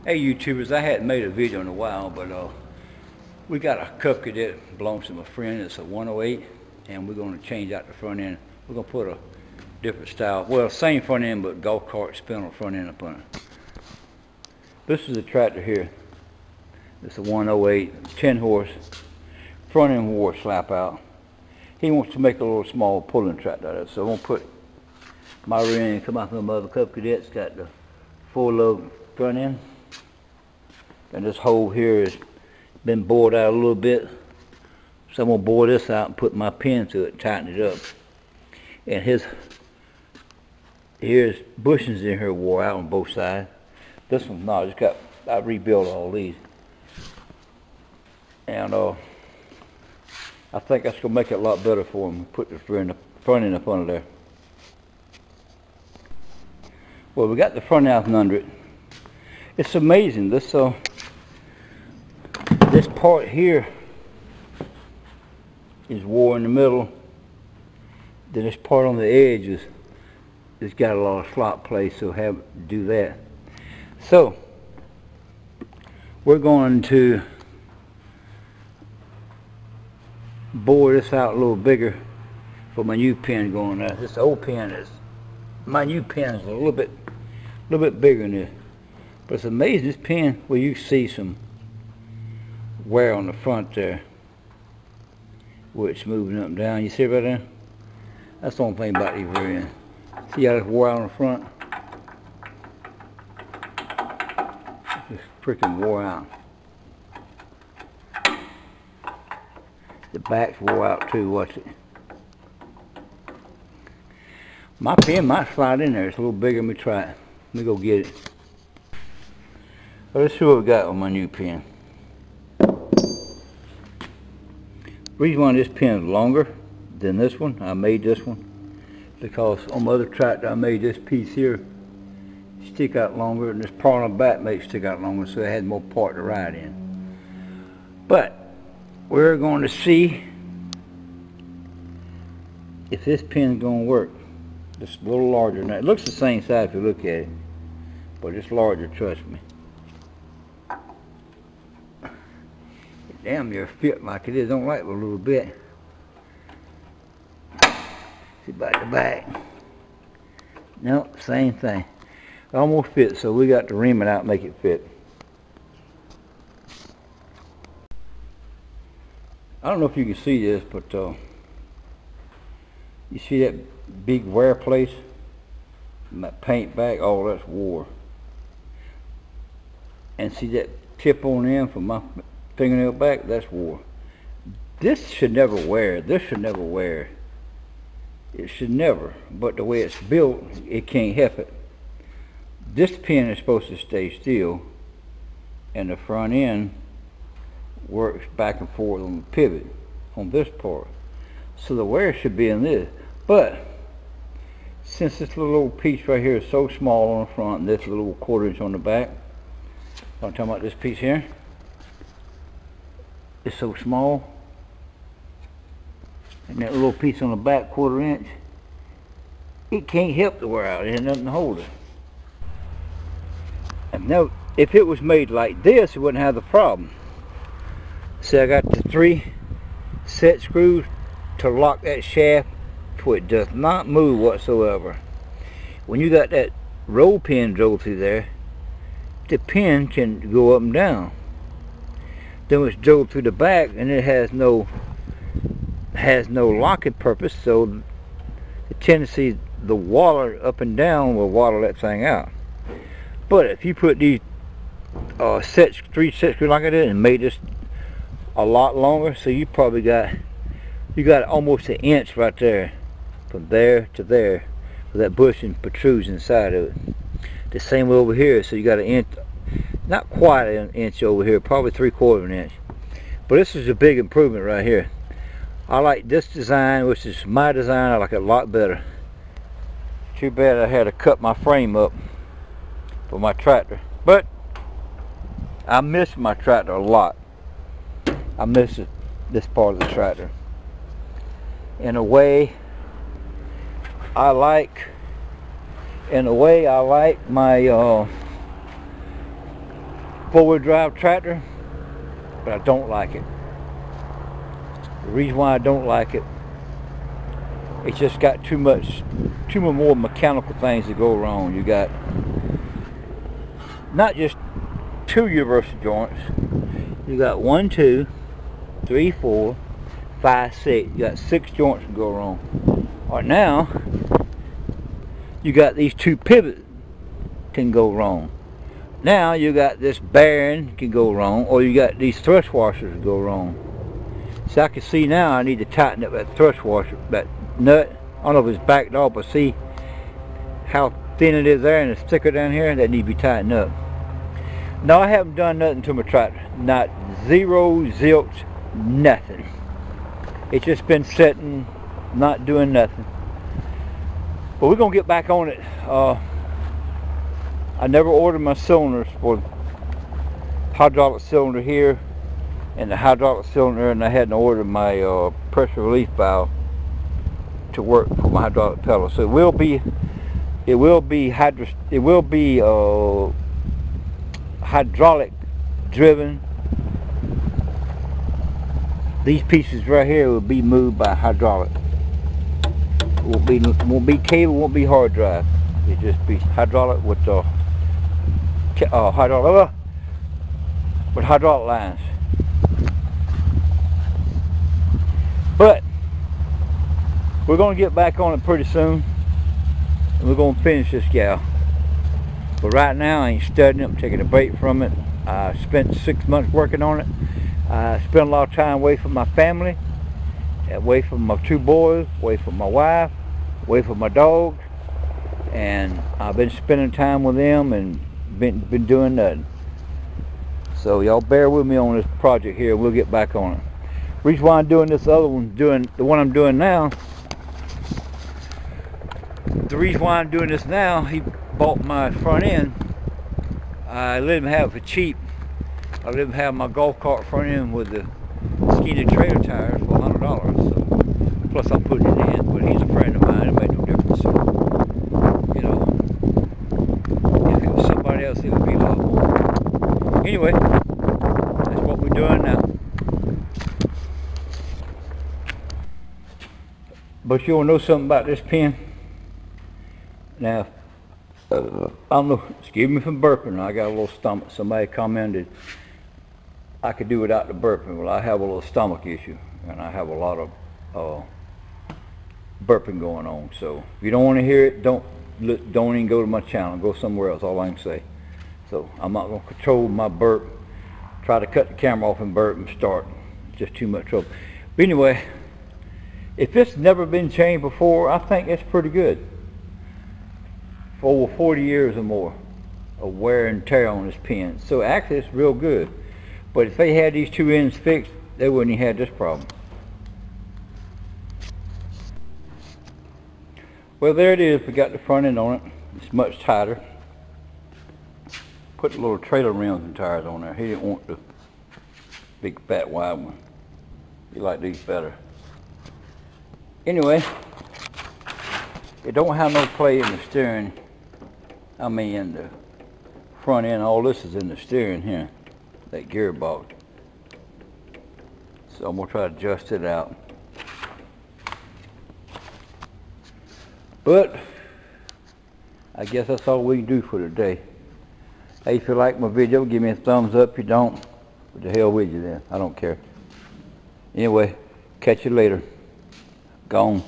Hey YouTubers, I hadn't made a video in a while, but we got a Cub Cadet belongs to my friend. It's a 108, and we're going to change out the front end. We're going to put a different style, well, same front end, but golf cart spin on front end upon it. This is a tractor here. It's a 108, 10 horse, front end wore slap out. He wants to make a little small pulling tractor out of it, so I'm going to put my rear end, come out from the other Cub Cadets, got the full load front end. And this hole here has been bored out a little bit. So I'm going to bore this out and put my pin to it, tighten it up. And here's bushings in here wore out on both sides. This one's not. I rebuilt all these. And I think that's going to make it a lot better for him. Put the front end up under there. Well, we got the front out from under it. It's amazing. This part here is wore in the middle. Then this part on the edge it's got a lot of slot play, so have to do that. So we're going to bore this out a little bigger for my new pin going there. This old pin my new pin is a little bit bigger than this. But it's amazing, this pin, where you see some wear on the front there, where it's moving up and down. You see it right there? That's the only thing about these rear ends. See how it's wore out on the front? It's freaking wore out. The back's wore out too, watch it. My pin might slide in there, it's a little bigger. Let me try it. Let me go get it. Well, let's see what we got on my new pin. The reason why this pin is longer than this one, I made this one, because on my other tractor I made this piece here stick out longer, and this part on the back makes it stick out longer, so it had more part to ride in. But we're going to see if this pin is going to work. It's a little larger than that. It looks the same size if you look at it, but it's larger, trust me. Damn near fit like it is. Don't like it a little bit. See about the back. Nope, same thing. It almost fits, so we got to ream it out and make it fit. I don't know if you can see this, but you see that big wear place? My paint back, all that's wore. And see that tip on the end from my fingernail back, that's wore. This should never wear. This should never wear. It should never. But the way it's built, it can't help it. This pin is supposed to stay still, and the front end works back and forth on the pivot on this part. So the wear should be in this. But since this little piece right here is so small on the front and this little 1/4 inch on the back, I'm talking about this piece here. It's so small, and that little piece on the back 1/4 inch, it can't help to wear out. It has nothing to hold it. And now, if it was made like this, it wouldn't have the problem. See, I got the 3 set screws to lock that shaft, so it does not move whatsoever. When you got that roll pin drilled through there, the pin can go up and down. Then it's drilled through the back, and it has no locking purpose, so the tendency the water up and down will water that thing out. But if you put these 3 set screws like I did and made this a lot longer, so you probably got almost 1 inch right there, from there to there, where that bushing protrudes inside of it. The same way over here, so you got 1 inch. Not quite 1 inch over here, probably 3/4 inch. But this is a big improvement right here. I like this design, which is my design. I like it a lot better. Too bad I had to cut my frame up for my tractor. But I miss my tractor a lot. I miss this part of the tractor. In a way, I like my 4-wheel drive tractor, but I don't like it. The reason why I don't like it, it's just got too more mechanical things that go wrong. You got not just 2 universal joints. You got 1, 2, 3, 4, 5, 6. You got 6 joints that go wrong. Right now, you got these 2 pivots can go wrong. Now you got this bearing can go wrong, or you got these thrust washers go wrong. So I can see now I need to tighten up that thrust washer, that nut. I don't know if it's backed off, but see how thin it is there and it's thicker down here? That needs to be tightened up. No, I haven't done nothing to my tractor. Not zero, zilch, nothing. It's just been sitting, not doing nothing. But we're going to get back on it. I never ordered my cylinders for hydraulic cylinder here and the hydraulic cylinder, and I hadn't ordered my pressure relief valve to work for my hydraulic pedal. So it will be hydraulic driven. These pieces right here will be moved by hydraulic. Won't be cable, won't be hard drive. It just be hydraulic with hydraulic lines. But we're going to get back on it pretty soon, and we're going to finish this gal. But right now I ain't studying it. I'm taking a break from it. I spent 6 months working on it. I spent a lot of time away from my family, away from my 2 boys, away from my wife, away from my dog, and I've been spending time with them and been doing nothing. So y'all bear with me on this project here. We'll get back on it. Reason why I'm doing this other one, the one I'm doing now, the reason why I'm doing this now, he bought my front end. I let him have it for cheap. I let him have my golf cart front end with the skinny trailer tires for $100. So, plus I'm putting it in, but he's a friend of mine. It made no difference. So, you know, if it was somebody else, it would be a lot more. Anyway, that's what we're doing now. But you want to know something about this pen? Now, I don't know, excuse me for burping, I got a little stomach. Somebody commented I could do without the burping. Well, I have a little stomach issue, and I have a lot of burping going on. So if you don't want to hear it, don't even go to my channel. Go somewhere else, all I can say. So I'm not going to control my burp. Try to cut the camera off and burp and start. It's just too much trouble. But anyway, if it's never been changed before, I think it's pretty good. For over 40 years or more of wear and tear on this pen. So actually it's real good. But if they had these 2 ends fixed, they wouldn't have had this problem. Well, there it is. We got the front end on it. It's much tighter. Put the little trailer rims and tires on there. He didn't want the big fat wide one. He liked these better. Anyway, it don't have no play in the steering. I mean in the front end. All this is in the steering here, that gearbox. So I'm gonna try to adjust it out. But I guess that's all we can do for today. Hey, if you like my video, give me a thumbs up. If you don't, what the hell with you then? I don't care. Anyway, catch you later. Gone.